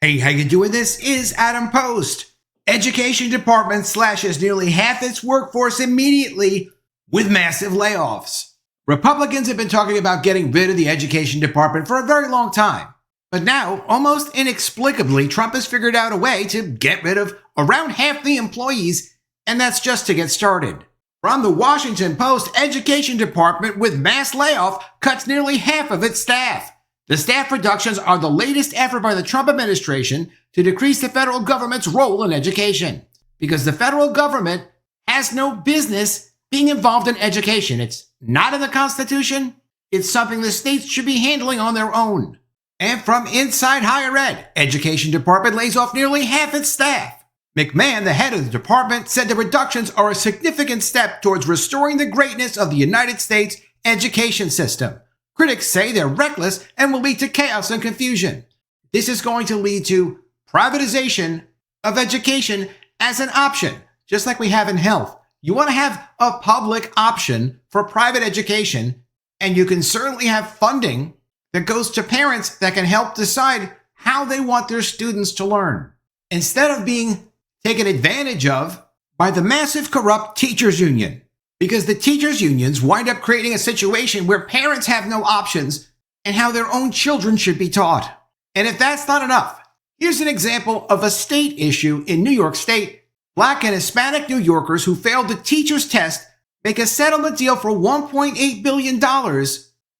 Hey, how you doing? This is Adam Post. Education department slashes nearly half its workforce immediately with massive layoffs. Republicans have been talking about getting rid of the education department for a very long time. But now, almost inexplicably, Trump has figured out a way to get rid of around half the employees, and that's just to get started. From the Washington Post, education department with mass layoff cuts nearly half of its staff. The staff reductions are the latest effort by the Trump administration to decrease the federal government's role in education, because the federal government has no business being involved in education. It's not in the Constitution. It's something the states should be handling on their own. And from inside higher ed, education department lays off nearly half its staff. McMahon, the head of the department, said the reductions are a significant step towards restoring the greatness of the United States education system. Critics say they're reckless and will lead to chaos and confusion. This is going to lead to privatization of education as an option, just like we have in health. You want to have a public option for private education, and you can certainly have funding that goes to parents that can help decide how they want their students to learn, instead of being taken advantage of by the massive corrupt teachers union. Because the teachers unions wind up creating a situation where parents have no options and how their own children should be taught. And if that's not enough, here's an example of a state issue in New York State. Black and Hispanic New Yorkers who failed the teacher's test make a settlement deal for $1.8 billion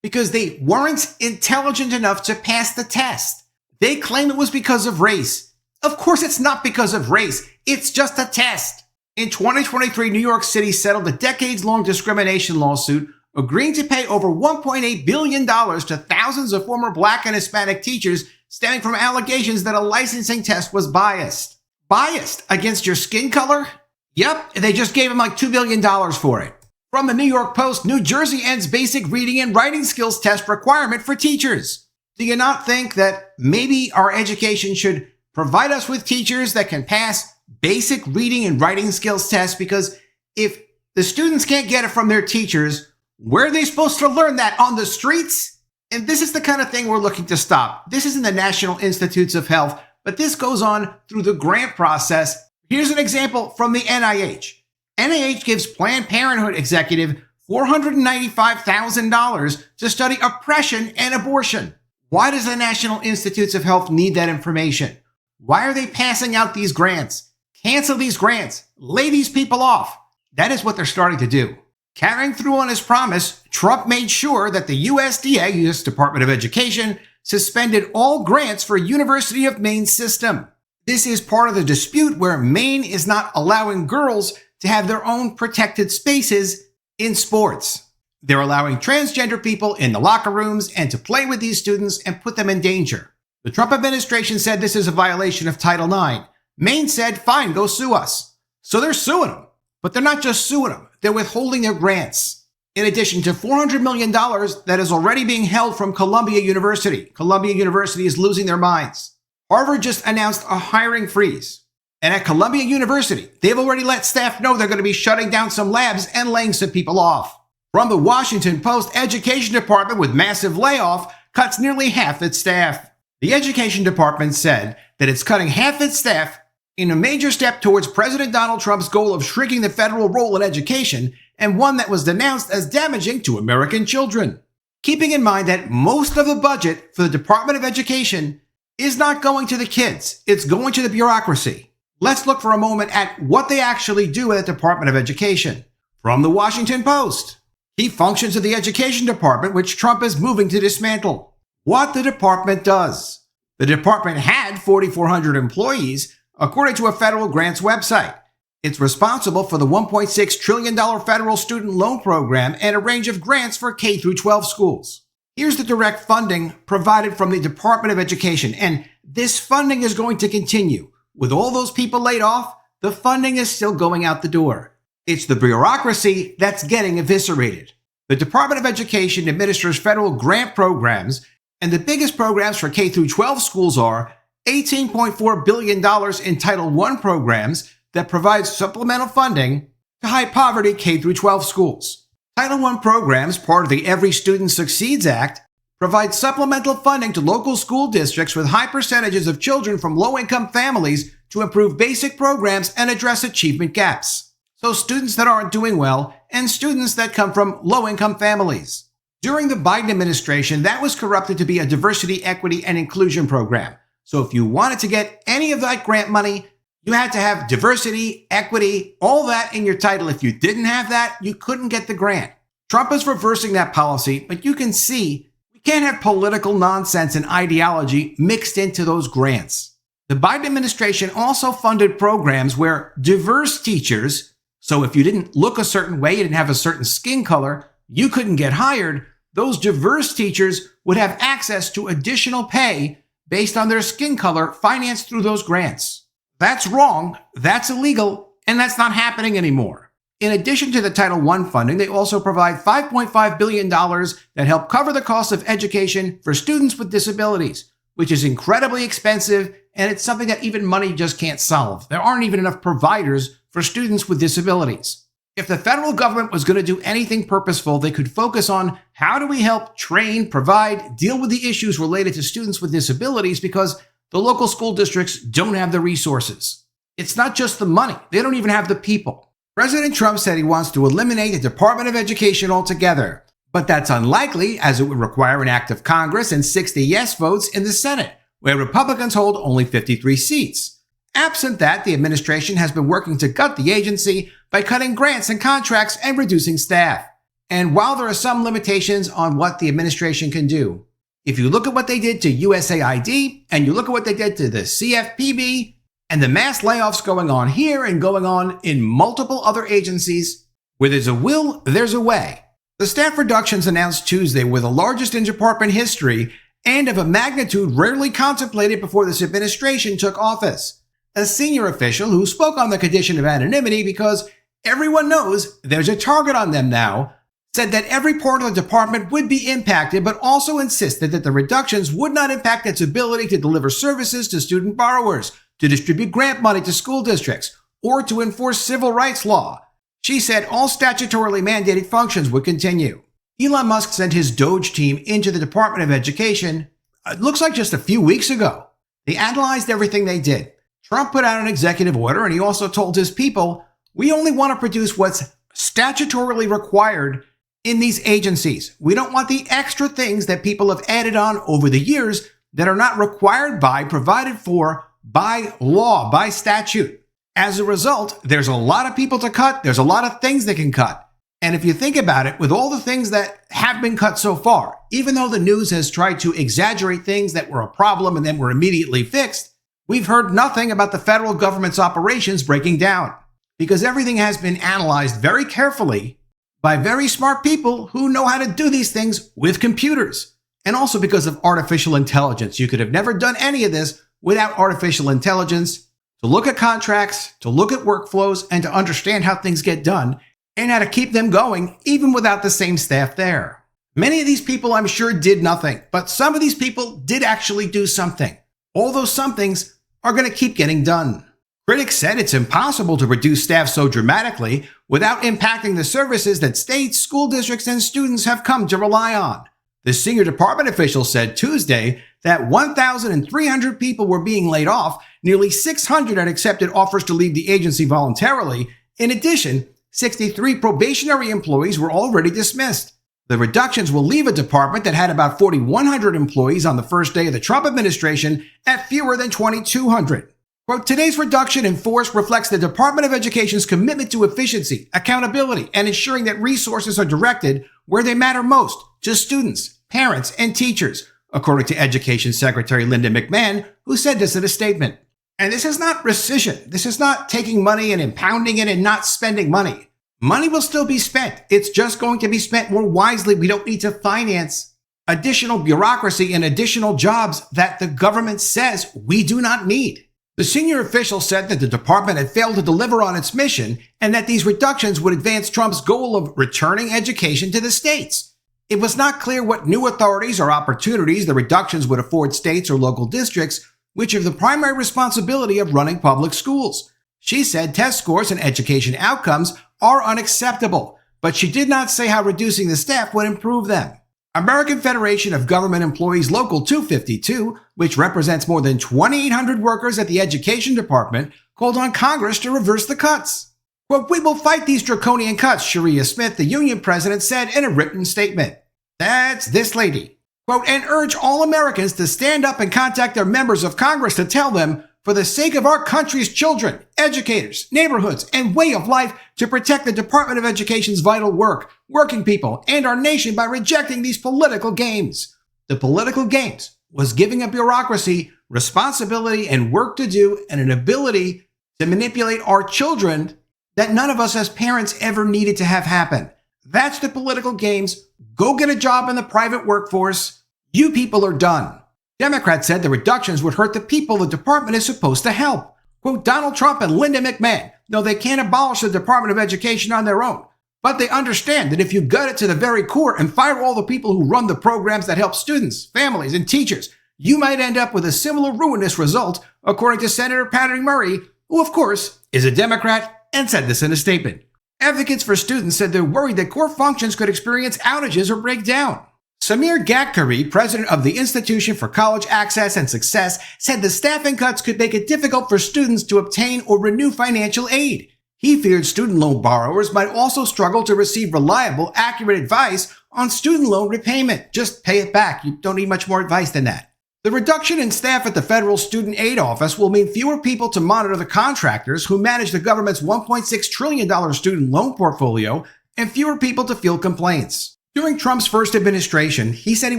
because they weren't intelligent enough to pass the test. They claim it was because of race. Of course it's not because of race. It's just a test. In 2023, New York City settled a decades-long discrimination lawsuit, agreeing to pay over $1.8 billion to thousands of former Black and Hispanic teachers stemming from allegations that a licensing test was biased. Biased against your skin color? Yep, they just gave him like $2 billion for it. From the New York Post, New Jersey ends basic reading and writing skills test requirement for teachers. Do you not think that maybe our education should provide us with teachers that can pass basic reading and writing skills tests? Because if the students can't get it from their teachers, where are they supposed to learn that? On the streets? And this is the kind of thing we're looking to stop. This isn't the National Institutes of Health, but this goes on through the grant process. Here's an example from the NIH. NIH gives Planned Parenthood executive $495,000 to study oppression and abortion. Why does the National Institutes of Health need that information? Why are they passing out these grants? Cancel these grants. Lay these people off. That is what they're starting to do. Carrying through on his promise, Trump made sure that the USDA, U.S. Department of Education, suspended all grants for University of Maine system. This is part of the dispute where Maine is not allowing girls to have their own protected spaces in sports. They're allowing transgender people in the locker rooms and to play with these students and put them in danger. The Trump administration said this is a violation of Title IX. Maine said, fine, go sue us. So they're suing them. But they're not just suing them. They're withholding their grants. In addition to $400 million that is already being held from Columbia University. Columbia University is losing their minds. Harvard just announced a hiring freeze. And at Columbia University, they've already let staff know they're going to be shutting down some labs and laying some people off. From the Washington Post, Education Department with massive layoff cuts nearly half its staff. The Education Department said that it's cutting half its staff in a major step towards President Donald Trump's goal of shrinking the federal role in education, and one that was denounced as damaging to American children. Keeping in mind that most of the budget for the Department of Education is not going to the kids, it's going to the bureaucracy. Let's look for a moment at what they actually do at the Department of Education. From the Washington Post, key functions of the Education Department, which Trump is moving to dismantle. What the department does. The department had 4,400 employees, according to a federal grants website. It's responsible for the $1.6 trillion federal student loan program and a range of grants for K-12 schools. Here's the direct funding provided from the Department of Education, and this funding is going to continue. With all those people laid off, the funding is still going out the door. It's the bureaucracy that's getting eviscerated. The Department of Education administers federal grant programs, and the biggest programs for K-12 schools are $18.4 billion in Title I programs that provide supplemental funding to high-poverty K-12 schools. Title I programs, part of the Every Student Succeeds Act, provide supplemental funding to local school districts with high percentages of children from low-income families to improve basic programs and address achievement gaps. So students that aren't doing well and students that come from low-income families. During the Biden administration, that was corrupted to be a diversity, equity, and inclusion program. So if you wanted to get any of that grant money, you had to have diversity, equity, all that in your title. If you didn't have that, you couldn't get the grant. Trump is reversing that policy, but you can see we can't have political nonsense and ideology mixed into those grants. The Biden administration also funded programs where diverse teachers, so if you didn't look a certain way, you didn't have a certain skin color, you couldn't get hired. Those diverse teachers would have access to additional pay based on their skin color financed through those grants. That's wrong, that's illegal, and that's not happening anymore. In addition to the Title I funding, they also provide $5.5 billion that help cover the cost of education for students with disabilities, which is incredibly expensive, and it's something that even money just can't solve. There aren't even enough providers for students with disabilities. If the federal government was going to do anything purposeful, they could focus on how do we help train, provide, deal with the issues related to students with disabilities because the local school districts don't have the resources. It's not just the money. They don't even have the people. President Trump said he wants to eliminate the Department of Education altogether, but that's unlikely as it would require an act of Congress and 60 yes votes in the Senate, where Republicans hold only 53 seats. Absent that, the administration has been working to gut the agency by cutting grants and contracts and reducing staff. And while there are some limitations on what the administration can do, if you look at what they did to USAID and you look at what they did to the CFPB and the mass layoffs going on here and going on in multiple other agencies, where there's a will, there's a way. The staff reductions announced Tuesday were the largest in department history and of a magnitude rarely contemplated before this administration took office. A senior official who spoke on the condition of anonymity because everyone knows there's a target on them now, said that every part of the department would be impacted, but also insisted that the reductions would not impact its ability to deliver services to student borrowers, to distribute grant money to school districts, or to enforce civil rights law. She said all statutorily mandated functions would continue. Elon Musk sent his Doge team into the Department of Education, it looks like just a few weeks ago. They analyzed everything they did. Trump put out an executive order, and he also told his people, we only want to produce what's statutorily required in these agencies. We don't want the extra things that people have added on over the years that are not required by, provided for by law, by statute. As a result, there's a lot of people to cut. There's a lot of things they can cut. And if you think about it, with all the things that have been cut so far, even though the news has tried to exaggerate things that were a problem and then were immediately fixed, we've heard nothing about the federal government's operations breaking down because everything has been analyzed very carefully by very smart people who know how to do these things with computers. And also because of artificial intelligence. You could have never done any of this without artificial intelligence to look at contracts, to look at workflows, and to understand how things get done and how to keep them going even without the same staff there. Many of these people, I'm sure, did nothing, but some of these people did actually do something. All those somethings are going to keep getting done. Critics said it's impossible to reduce staff so dramatically without impacting the services that states, school districts, and students have come to rely on. The senior department official said Tuesday that 1,300 people were being laid off. Nearly 600 had accepted offers to leave the agency voluntarily. In addition, 63 probationary employees were already dismissed. The reductions will leave a department that had about 4,100 employees on the first day of the Trump administration at fewer than 2,200. Quote, today's reduction in force reflects the Department of Education's commitment to efficiency, accountability, and ensuring that resources are directed where they matter most, to students, parents, and teachers, according to Education Secretary Linda McMahon, who said this in a statement. And this is not rescission. This is not taking money and impounding it and not spending money. Money will still be spent. It's just going to be spent more wisely. We don't need to finance additional bureaucracy and additional jobs that the government says we do not need. The senior official said that the department had failed to deliver on its mission and that these reductions would advance Trump's goal of returning education to the states. It was not clear what new authorities or opportunities the reductions would afford states or local districts, which have the primary responsibility of running public schools. She said test scores and education outcomes are unacceptable, but she did not say how reducing the staff would improve them. American Federation of Government Employees Local 252, which represents more than 2,800 workers at the Education Department, called on Congress to reverse the cuts. Quote, "We will fight these draconian cuts," Sharia Smith, the union president, said in a written statement. That's this lady. Quote, "and urge all Americans to stand up and contact their members of Congress to tell them, for the sake of our country's children, educators, neighborhoods, and way of life, to protect the Department of Education's vital work, working people, and our nation by rejecting these political games." The political games was giving a bureaucracy responsibility and work to do and an ability to manipulate our children that none of us as parents ever needed to have happen. That's the political games. Go get a job in the private workforce. You people are done. Democrats said the reductions would hurt the people the department is supposed to help. Quote, "Donald Trump and Linda McMahon know they can't abolish the Department of Education on their own, but they understand that if you gut it to the very core and fire all the people who run the programs that help students, families, and teachers, you might end up with a similar ruinous result," according to Senator Patty Murray, who, of course, is a Democrat and said this in a statement. Advocates for students said they're worried that core functions could experience outages or break down. Samir Gatkari, president of the Institution for College Access and Success, said the staffing cuts could make it difficult for students to obtain or renew financial aid. He feared student loan borrowers might also struggle to receive reliable, accurate advice on student loan repayment. Just pay it back. You don't need much more advice than that. The reduction in staff at the Federal Student Aid Office will mean fewer people to monitor the contractors who manage the government's $1.6 trillion student loan portfolio and fewer people to field complaints. During Trump's first administration, he said he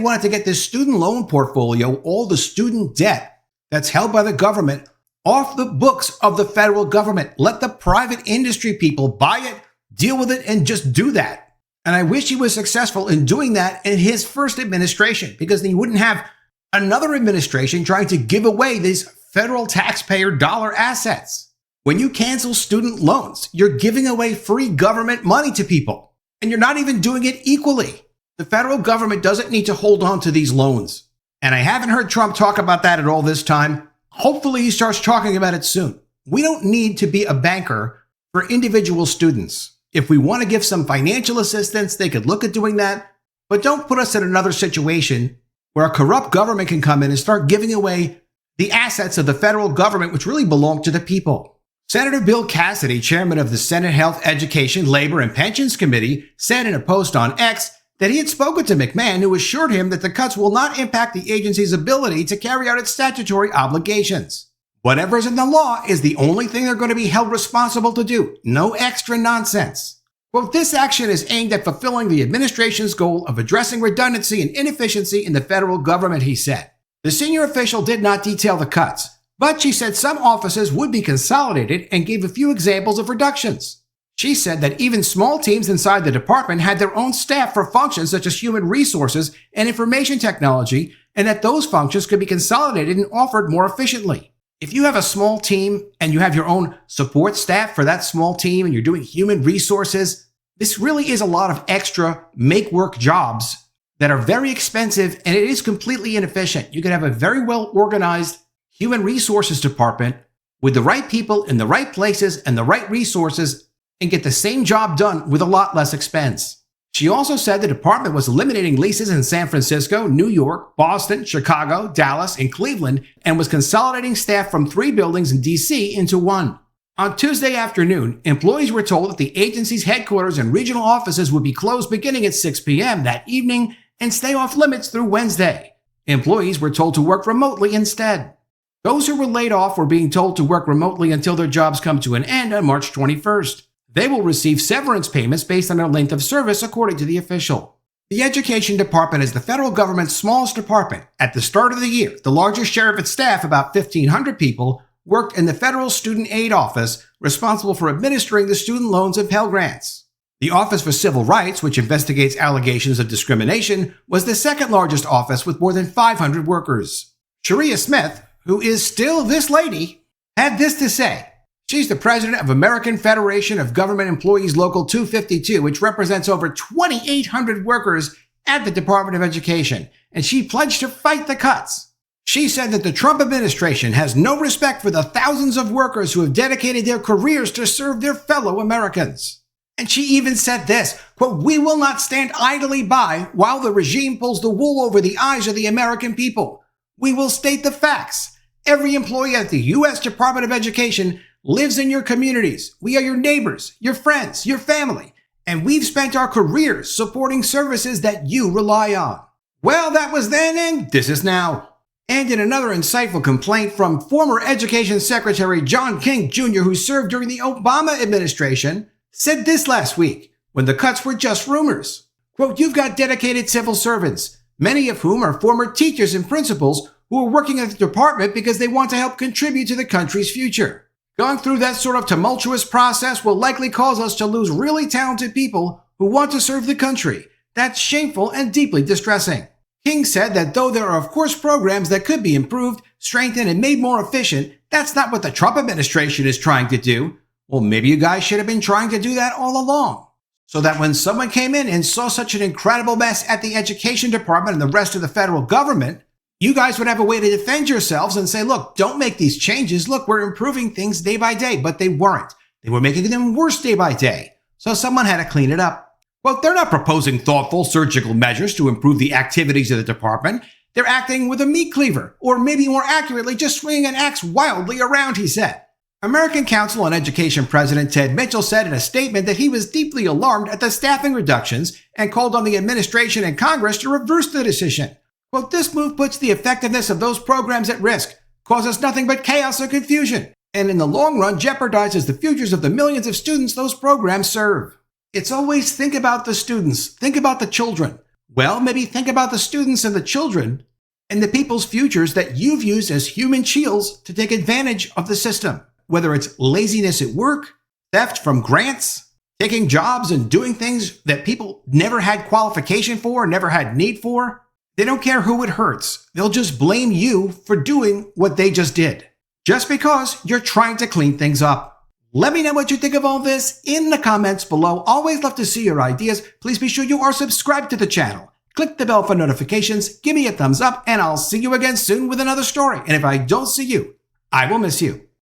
wanted to get this student loan portfolio, all the student debt that's held by the government, off the books of the federal government. Let the private industry people buy it, deal with it, and just do that. And I wish he was successful in doing that in his first administration, because then you wouldn't have another administration trying to give away these federal taxpayer dollar assets. When you cancel student loans, you're giving away free government money to people. And you're not even doing it equally. The federal government doesn't need to hold on to these loans. And I haven't heard Trump talk about that at all this time. Hopefully he starts talking about it soon. We don't need to be a banker for individual students. If we want to give some financial assistance, they could look at doing that. But don't put us in another situation where a corrupt government can come in and start giving away the assets of the federal government, which really belong to the people. Senator Bill Cassidy, chairman of the Senate Health, Education, Labor, and Pensions Committee, said in a post on X that he had spoken to McMahon, who assured him that the cuts will not impact the agency's ability to carry out its statutory obligations. Whatever is in the law is the only thing they're going to be held responsible to do. No extra nonsense. Quote, "This action is aimed at fulfilling the administration's goal of addressing redundancy and inefficiency in the federal government," he said. The senior official did not detail the cuts, but she said some offices would be consolidated and gave a few examples of reductions. She said that even small teams inside the department had their own staff for functions such as human resources and information technology, and that those functions could be consolidated and offered more efficiently. If you have a small team and you have your own support staff for that small team and you're doing human resources, this really is a lot of extra make-work jobs that are very expensive, and it is completely inefficient. You can have a very well-organized human resources department with the right people in the right places and the right resources and get the same job done with a lot less expense. She also said the department was eliminating leases in San Francisco, New York, Boston, Chicago, Dallas, and Cleveland, and was consolidating staff from 3 buildings in D.C. into 1. On Tuesday afternoon, employees were told that the agency's headquarters and regional offices would be closed beginning at 6 p.m. that evening and stay off limits through Wednesday. Employees were told to work remotely instead. Those who were laid off were being told to work remotely until their jobs come to an end on March 21st. They will receive severance payments based on their length of service, according to the official. The Education Department is the federal government's smallest department. At the start of the year, the largest share of its staff, about 1,500 people, worked in the Federal Student Aid Office, responsible for administering the student loans and Pell Grants. The Office for Civil Rights, which investigates allegations of discrimination, was the second largest office with more than 500 workers. Sharia Smith, who is still this lady, had this to say. She's the president of American Federation of Government Employees Local 252, which represents over 2,800 workers at the Department of Education, and she pledged to fight the cuts. She said that the Trump administration has no respect for the thousands of workers who have dedicated their careers to serve their fellow Americans. And she even said this, quote, "We will not stand idly by while the regime pulls the wool over the eyes of the American people. We will state the facts. Every employee at the U.S. Department of Education lives in your communities. We are your neighbors, your friends, your family, and we've spent our careers supporting services that you rely on." Well, that was then, and this is now. And in another insightful complaint from former Education Secretary John King Jr., who served during the Obama administration, said this last week, when the cuts were just rumors. Quote, "You've got dedicated civil servants, many of whom are former teachers and principals who are working at the department because they want to help contribute to the country's future. Going through that sort of tumultuous process will likely cause us to lose really talented people who want to serve the country. That's shameful and deeply distressing." King said that though there are of course programs that could be improved, strengthened, and made more efficient, that's not what the Trump administration is trying to do. Well, maybe you guys should have been trying to do that all along. So that when someone came in and saw such an incredible mess at the education department and the rest of the federal government, you guys would have a way to defend yourselves and say, look, don't make these changes. Look, we're improving things day by day, but they weren't. They were making them worse day by day. So someone had to clean it up. Well, they're not proposing thoughtful surgical measures to improve the activities of the department. They're acting with a meat cleaver, or maybe more accurately, just swinging an axe wildly around, he said. American Council on Education President Ted Mitchell said in a statement that he was deeply alarmed at the staffing reductions and called on the administration and Congress to reverse the decision. Quote, "This move puts the effectiveness of those programs at risk, causes nothing but chaos and confusion, and in the long run jeopardizes the futures of the millions of students those programs serve." It's always think about the students, think about the children. Well, maybe think about the students and the children and the people's futures that you've used as human shields to take advantage of the system. Whether it's laziness at work, theft from grants, taking jobs and doing things that people never had qualification for, never had need for. They don't care who it hurts. They'll just blame you for doing what they just did, just because you're trying to clean things up. Let me know what you think of all this in the comments below. Always love to see your ideas. Please be sure you are subscribed to the channel. Click the bell for notifications, give me a thumbs up, and I'll see you again soon with another story. And if I don't see you, I will miss you.